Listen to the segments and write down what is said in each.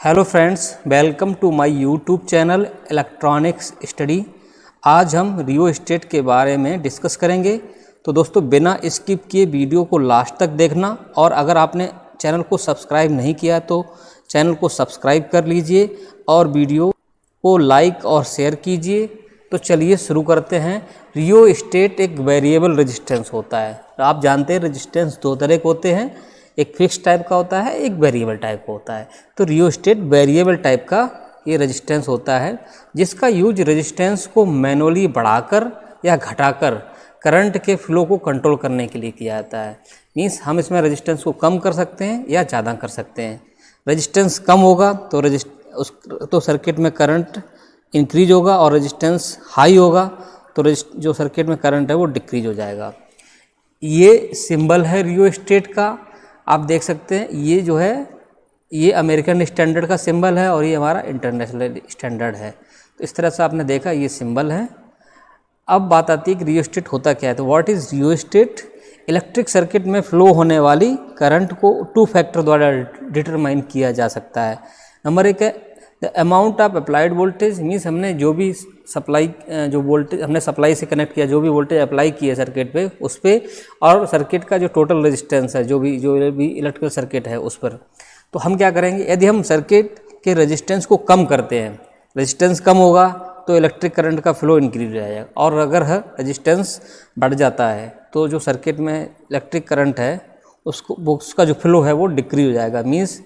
Hello friends, welcome to my YouTube channel electronics study. आज हम rheostat के बारे में डिस्कस करेंगे। तो दोस्तों, बिना स्किप किए वीडियो को लास्ट तक देखना, और अगर आपने चैनल को सब्सक्राइब नहीं किया तो चैनल को सब्सक्राइब कर लीजिए और वीडियो को लाइक और शेयर कीजिए। तो चलिए शुरू करते हैं। रियोस्टेट एक वेरिएबल रेजिस्टेंस होता है। आप जानते हैं रेजिस्टेंस दो तरह के होते हैं, एक फिक्स टाइप का होता है, एक वेरिएबल टाइप का होता है। तो रियोस्टेट वेरिएबल टाइप का ये रेजिस्टेंस होता है, जिसका यूज रेजिस्टेंस को मैनुअली बढ़ाकर या घटाकर करंट के फ्लो को कंट्रोल करने के लिए किया जाता है। मीन्स हम इसमें रेजिस्टेंस को कम कर सकते हैं या ज़्यादा कर सकते हैं। रेजिस्टेंस कम होगा तो सर्किट में करंट इंक्रीज होगा, और रेजिस्टेंस हाई होगा तो जो सर्किट में करंट है वो डिक्रीज हो जाएगा। ये सिंबल है रियोस्टेट का, आप देख सकते हैं। ये जो है ये अमेरिकन स्टैंडर्ड का सिंबल है और ये हमारा इंटरनेशनल स्टैंडर्ड है। तो इस तरह से आपने देखा ये सिंबल है। अब बात आती है कि रियोस्टेट होता क्या है। तो what is rheostat? Electric circuit में फ्लो होने वाली करंट को टू फैक्टर द्वारा डिटरमाइन किया जा सकता है। नंबर एक है the amount of applied voltage. Means हमने जो भी सप्लाई जो वोल्टेज हमने सप्लाई से कनेक्ट किया, जो भी वोल्टेज अप्लाई किया सर्किट पे उस पर, और सर्किट का जो टोटल रेजिस्टेंस है, जो भी इलेक्ट्रिकल सर्किट है उस पर। तो हम क्या करेंगे, यदि हम सर्किट के रेजिस्टेंस को कम करते हैं, रेजिस्टेंस कम होगा तो इलेक्ट्रिक करंट का फ्लो इंक्रीज हो जाएगा, और अगर रेजिस्टेंस बढ़ जाता है तो जो सर्किट में इलेक्ट्रिक करंट है उसका जो फ्लो है वो डिक्रीज हो जाएगा। मीन्स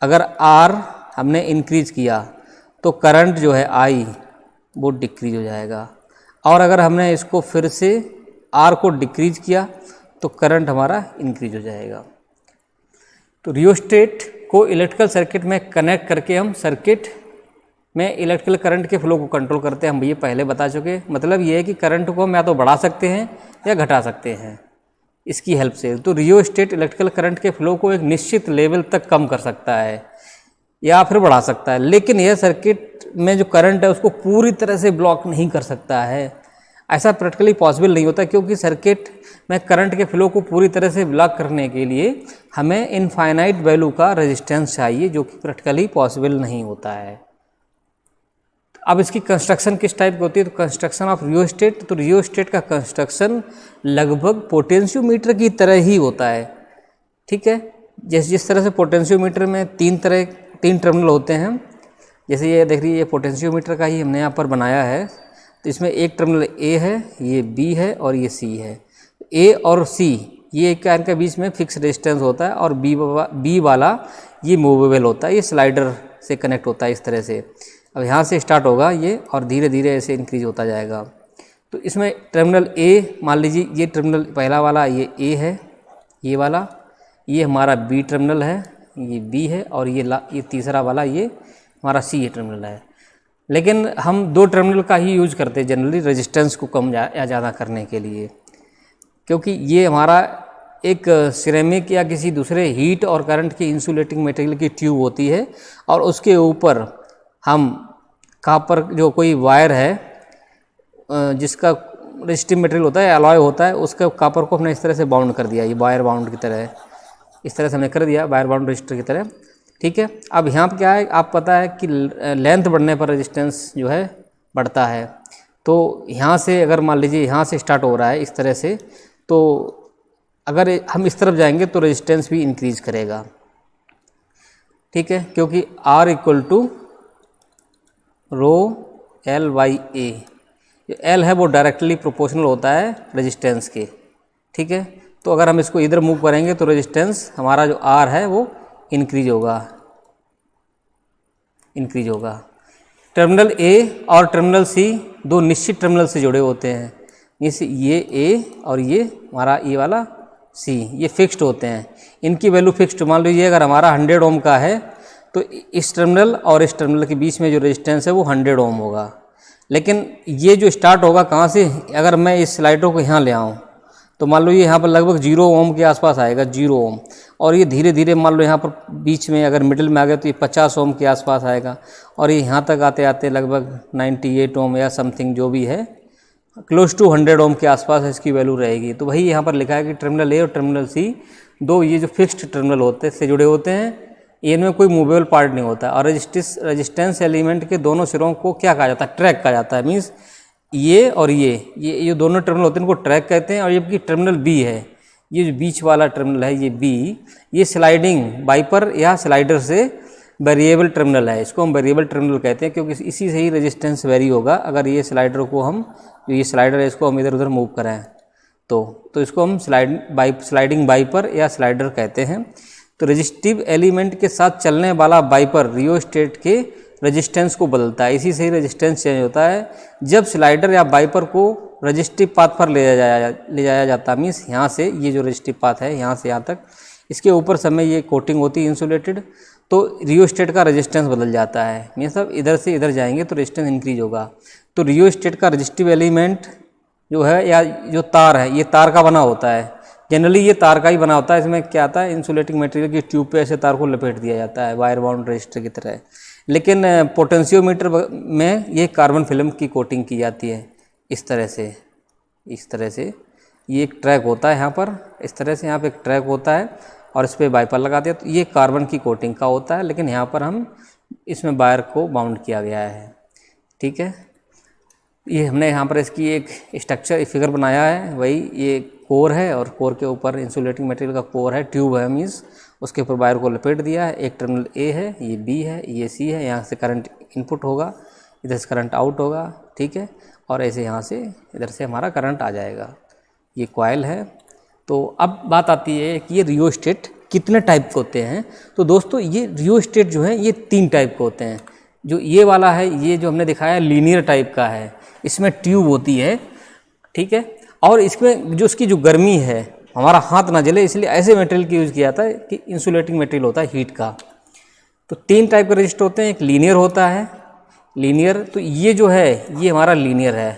अगर आर हमने इंक्रीज किया तो करंट जो है आई वो डिक्रीज हो जाएगा, और अगर हमने इसको फिर से आर को डिक्रीज किया तो करंट हमारा इंक्रीज हो जाएगा। तो रियोस्टेट को इलेक्ट्रिकल सर्किट में कनेक्ट करके हम सर्किट में इलेक्ट्रिकल करंट के फ्लो को कंट्रोल करते हैं। हम ये पहले बता चुके। मतलब ये है कि करंट को हम या तो बढ़ा सकते हैं या घटा सकते हैं इसकी हेल्प से। तो रियोस्टेट इलेक्ट्रिकल करंट के फ्लो को एक निश्चित लेवल तक कम कर सकता है या फिर बढ़ा सकता है, लेकिन यह सर्किट में जो करंट है उसको पूरी तरह से ब्लॉक नहीं कर सकता है। ऐसा प्रैक्टिकली पॉसिबल नहीं होता, क्योंकि सर्किट में करंट के फ्लो को पूरी तरह से ब्लॉक करने के लिए हमें इनफाइनाइट वैल्यू का रेजिस्टेंस चाहिए, जो कि प्रैक्टिकली पॉसिबल नहीं होता है। अब इसकी कंस्ट्रक्शन किस टाइप की होती है? तो कंस्ट्रक्शन ऑफ रियोस्टेट। तो रियोस्टेट का कंस्ट्रक्शन लगभग पोटेंशियोमीटर की तरह ही होता है। ठीक है, जिस तरह से पोटेंशियोमीटर में तीन टर्मिनल होते हैं। जैसे ये देख रही है, ये पोटेंशियोमीटर का ही हमने यहाँ पर बनाया है। तो इसमें एक टर्मिनल ए है, ये बी है और ये सी है। ए और सी ये क्या, इनके बीच में फिक्स रेजिस्टेंस होता है, और बी वाला ये मूवेबल होता है, ये स्लाइडर से कनेक्ट होता है इस तरह से। अब यहाँ से स्टार्ट होगा ये, और धीरे धीरे ऐसे इंक्रीज होता जाएगा। तो इसमें टर्मिनल ए, मान लीजिए ये टर्मिनल पहला वाला ये ए है, ये वाला, ये हमारा बी टर्मिनल है, ये बी है, और ये तीसरा वाला ये हमारा सी टर्मिनल है। लेकिन हम दो टर्मिनल का ही यूज करते हैं जनरली रेजिस्टेंस को कम या ज़्यादा करने के लिए, क्योंकि ये हमारा एक सिरेमिक या किसी दूसरे हीट और करंट की इंसुलेटिंग मटेरियल की ट्यूब होती है, और उसके ऊपर हम कॉपर जो कोई वायर है जिसका रेजिस्टिव मटेरियल होता है, अलॉय होता है, उसके कॉपर को हमने इस तरह से बाउंड कर दिया, ये वायर बाउंड की तरह इस तरह से हमने कर दिया, वायर बाउंड रजिस्टर की तरह। ठीक है, अब यहाँ पर क्या है, आप पता है कि लेंथ बढ़ने पर रेजिस्टेंस जो है बढ़ता है। तो यहाँ से अगर मान लीजिए यहाँ से स्टार्ट हो रहा है इस तरह से, तो अगर हम इस तरफ जाएंगे तो रेजिस्टेंस भी इंक्रीज करेगा। ठीक है, क्योंकि R equal to rho L by A. जो एल है वो डायरेक्टली प्रोपोर्शनल होता है रेजिस्टेंस के। ठीक है, तो अगर हम इसको इधर मूव करेंगे तो रेजिस्टेंस हमारा जो R है वो इंक्रीज होगा। टर्मिनल ए और टर्मिनल सी दो निश्चित टर्मिनल से जुड़े होते हैं। ये ए और ये हमारा ये वाला सी, ये फिक्स्ड होते हैं, इनकी वैल्यू फिक्स्ड। मान लीजिए अगर हमारा 100 ओम का है तो इस टर्मिनल और इस टर्मिनल के बीच में जो रेजिस्टेंस है वो 100 ओम होगा। लेकिन ये जो स्टार्ट होगा कहाँ से, अगर मैं इस स्लाइडर को यहाँ ले आऊँ तो मान लो ये यहाँ पर लगभग 0 ओम के आसपास आएगा, 0 ओम, और ये धीरे धीरे मान लो यहाँ पर बीच में अगर मिडिल में आ गया तो ये 50 ओम के आसपास आएगा, और ये यहाँ तक आते आते लगभग 98 ओम या समथिंग जो भी है, क्लोज टू 100 ओम के आसपास इसकी वैल्यू रहेगी। तो वही यहाँ पर लिखा है कि टर्मिनल ए और टर्मिनल सी दो ये जो फिक्स्ड टर्मिनल होते हैं से जुड़े होते हैं, इनमें कोई मूवेबल पार्ट नहीं होता। और रेजिस्टेंस एलिमेंट के दोनों सिरों को क्या कहा जाता है, ट्रैक कहा जाता है। मीन्स ये और ये दोनों टर्मिनल होते हैं, इनको ट्रैक कहते हैं। और जबकि टर्मिनल बी है, ये जो बीच वाला टर्मिनल है ये बी, ये स्लाइडिंग वाइपर या स्लाइडर से वेरिएबल टर्मिनल है। इसको हम वेरिएबल टर्मिनल कहते हैं क्योंकि इसी से ही रेजिस्टेंस वेरी होगा। अगर ये स्लाइडर को हम, जो ये स्लाइडर है इसको हम इधर उधर मूव कराएं तो इसको हम स्लाइडिंग वाइपर या स्लाइडर कहते हैं। तो रेजिस्टिव एलिमेंट के साथ चलने वाला वाइपर रियोस्टेट के रेजिस्टेंस को बदलता है। इसी से ही रेजिस्टेंस चेंज होता है जब स्लाइडर या वाइपर को रेजिस्टिव पाथ पर ले जाया जाता। मीन्स यहाँ से ये जो रेजिस्टिव पाथ है यहाँ से यहाँ तक, इसके ऊपर समय ये कोटिंग होती है इंसुलेटेड, तो रियोस्टेट का रेजिस्टेंस बदल जाता है। मीन्स अब इधर से इधर जाएंगे तो रेजिस्टेंस इंक्रीज होगा। तो रियोस्टेट का रेजिस्टिव एलिमेंट जो है या जो तार है, ये तार का बना होता है। जनरली ये तार का ही बना होता है। इसमें क्या आता है, इंसुलेटिंग मटेरियल की ट्यूब पे ऐसे तार को लपेट दिया जाता है वायर बाउंड रजिस्टर की तरह। लेकिन पोटेंशियोमीटर में ये कार्बन फिल्म की कोटिंग की जाती है इस तरह से। ये एक ट्रैक होता है यहाँ पर, इस तरह से यहाँ पे एक ट्रैक होता है और इस पर वाइपर लगाते हैं। तो ये कार्बन की कोटिंग का होता है, लेकिन यहाँ पर हम इसमें वायर को बाउंड किया गया है। ठीक है, ये हमने यहाँ पर इसकी एक स्ट्रक्चर फिगर बनाया है। वही ये कोर है और कोर के ऊपर इंसुलेटिंग मटेरियल का कोर है, ट्यूब है मीन्स, उसके ऊपर वायर को लपेट दिया है। एक टर्मिनल ए है, ये बी है, ये सी है। यहाँ से करंट इनपुट होगा, इधर से करंट आउट होगा। ठीक है, और ऐसे यहाँ से इधर से हमारा करंट आ जाएगा। ये कॉइल है। तो अब बात आती है कि ये रियोस्टेट कितने टाइप के होते हैं। तो दोस्तों ये रियोस्टेट जो है ये 3 टाइप के होते हैं। जो ये वाला है, ये जो हमने दिखाया लीनियर टाइप का है, इसमें ट्यूब होती है। ठीक है, और इसमें जो उसकी जो गर्मी है, हमारा हाथ ना जले इसलिए ऐसे मटेरियल की यूज़ किया जाता है कि इंसुलेटिंग मटेरियल होता है हीट का। तो 3 टाइप के रेजिस्टर होते हैं। एक लीनियर होता है, लीनियर, तो ये जो है ये हमारा लीनियर है,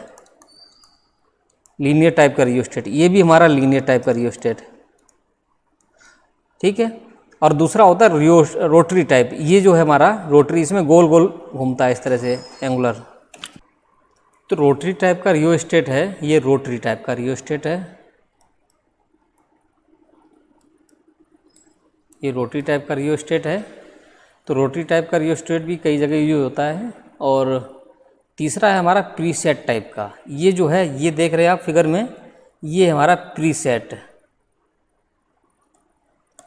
लीनियर टाइप का रियोस्टेट। ये भी हमारा लीनियर टाइप का रियोस्टेट। ठीक है, और दूसरा होता है रोटरी टाइप। ये जो है हमारा रोटरी, इसमें गोल गोल घूमता है इस तरह से, एंगुलर। तो रोटरी टाइप का रियोस्टेट है, ये रोटरी टाइप का रियोस्टेट है। ये रोटरी टाइप का रियोस्टेट है। तो रोटरी टाइप का रियोस्टेट भी कई जगह यूज होता है। और तीसरा है हमारा प्रीसेट टाइप का। ये जो है, ये देख रहे हैं आप फिगर में, ये हमारा प्रीसेट।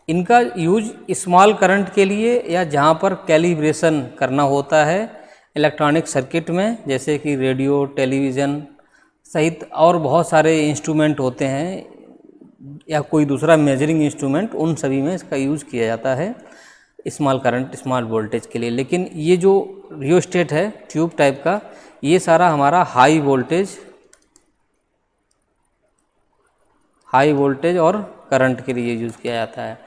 इनका यूज स्मॉल करंट के लिए या जहाँ पर कैलिब्रेशन करना होता है इलेक्ट्रॉनिक सर्किट में, जैसे कि रेडियो, टेलीविज़न सहित और बहुत सारे इंस्ट्रूमेंट होते हैं या कोई दूसरा मेजरिंग इंस्ट्रूमेंट, उन सभी में इसका यूज़ किया जाता है स्मॉल करंट, स्मॉल वोल्टेज के लिए। लेकिन ये जो रियोस्टेट है ट्यूब टाइप का, ये सारा हमारा हाई वोल्टेज और करंट के लिए यूज़ किया जाता है।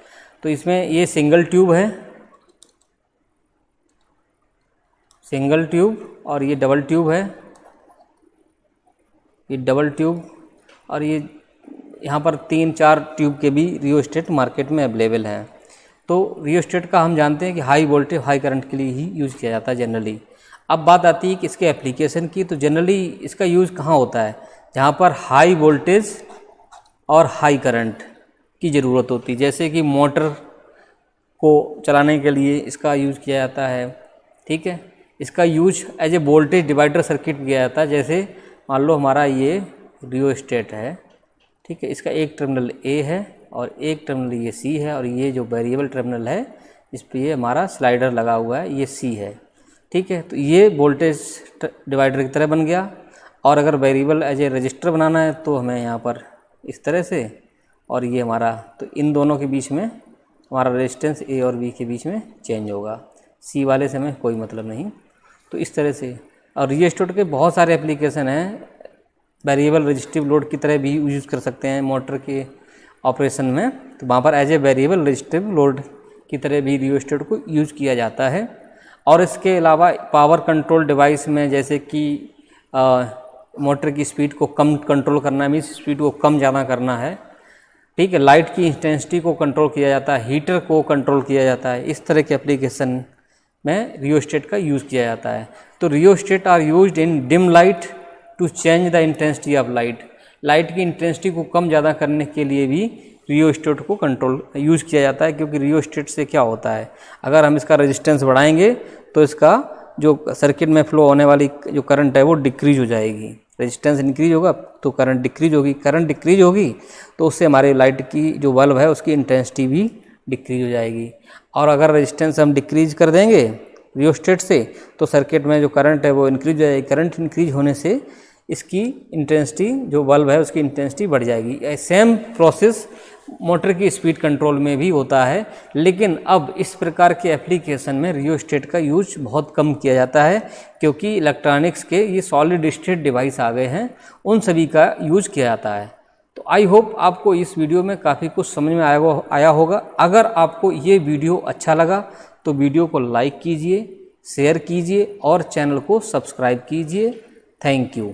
तो इसमें ये सिंगल ट्यूब है, सिंगल ट्यूब, और ये डबल ट्यूब है, ये डबल ट्यूब, और ये यहाँ पर 3-4 ट्यूब के भी रियोस्टेट मार्केट में अवेलेबल हैं। तो रियोस्टेट का हम जानते हैं कि हाई वोल्टेज हाई करंट के लिए ही यूज़ किया जाता है जनरली। अब बात आती है कि इसके एप्लीकेशन की। तो जनरली इसका यूज़ कहाँ होता है, जहाँ पर हाई वोल्टेज और हाई करंट की ज़रूरत होती है। जैसे कि मोटर को चलाने के लिए इसका यूज़ किया जाता है। ठीक है, इसका use as a voltage divider circuit किया जाता है। जैसे मान लो हमारा ये रियोस्टेट है, ठीक है, इसका एक टर्मिनल ए है और एक टर्मिनल ये सी है, और ये जो वेरिएबल टर्मिनल है इस पर ये हमारा स्लाइडर लगा हुआ है, ये सी है। ठीक है, तो ये वोल्टेज डिवाइडर की तरह बन गया। और अगर वेरिएबल एज ए रजिस्टर बनाना है तो हमें यहाँ पर इस तरह से, और ये हमारा, तो इन दोनों के बीच में हमारा रेजिस्टेंस ए और बी के बीच में चेंज होगा। सी वाले से हमें कोई मतलब नहीं। तो इस तरह से, और रियोस्टेट के बहुत सारे एप्लीकेशन हैं। वेरिएबल रजिस्टिव लोड की तरह भी यूज़ कर सकते हैं मोटर के ऑपरेशन में। तो वहाँ पर as a variable resistive load की तरह भी रियोस्टेट को यूज़ किया जाता है। और इसके अलावा पावर कंट्रोल डिवाइस में, जैसे कि मोटर की स्पीड को कम कंट्रोल करना है, मीन्स स्पीड को कम ज़्यादा करना है। ठीक है, लाइट की इंटेंसिटी को कंट्रोल किया जाता है, हीटर को कंट्रोल किया जाता है। इस तरह के एप्लीकेशन में रियोस्टेट का यूज़ किया जाता है। तो rheostat are used in dim light to change the intensity of light. Light की इंटेंसिटी को कम ज़्यादा करने के लिए भी रियोस्टेट को कंट्रोल यूज किया जाता है, क्योंकि रियोस्टेट से क्या होता है, अगर हम इसका रेजिस्टेंस बढ़ाएंगे तो इसका जो सर्किट में फ्लो होने वाली जो करंट है वो डिक्रीज हो जाएगी। रेजिस्टेंस इंक्रीज होगा तो करंट डिक्रीज होगी, करंट डिक्रीज होगी तो उससे हमारे लाइट की जो बल्ब है उसकी इंटेंसिटी भी डिक्रीज हो जाएगी। और अगर रेजिस्टेंस हम डिक्रीज कर देंगे रियोस्टेट से तो सर्किट में जो करंट है वो इंक्रीज हो जाएगी। करंट इंक्रीज होने से इसकी इंटेंसिटी जो बल्ब है उसकी इंटेंसिटी बढ़ जाएगी। सेम प्रोसेस मोटर की स्पीड कंट्रोल में भी होता है, लेकिन अब इस प्रकार के एप्लीकेशन में रियोस्टेट का यूज बहुत कम किया जाता है, क्योंकि इलेक्ट्रॉनिक्स के ये सॉलिड स्टेट डिवाइस आ गए हैं, उन सभी का यूज किया जाता है। तो आई होप आपको इस वीडियो में काफ़ी कुछ समझ में आया होगा। अगर आपको ये वीडियो अच्छा लगा तो वीडियो को लाइक कीजिए, शेयर कीजिए और चैनल को सब्सक्राइब कीजिए। Thank you.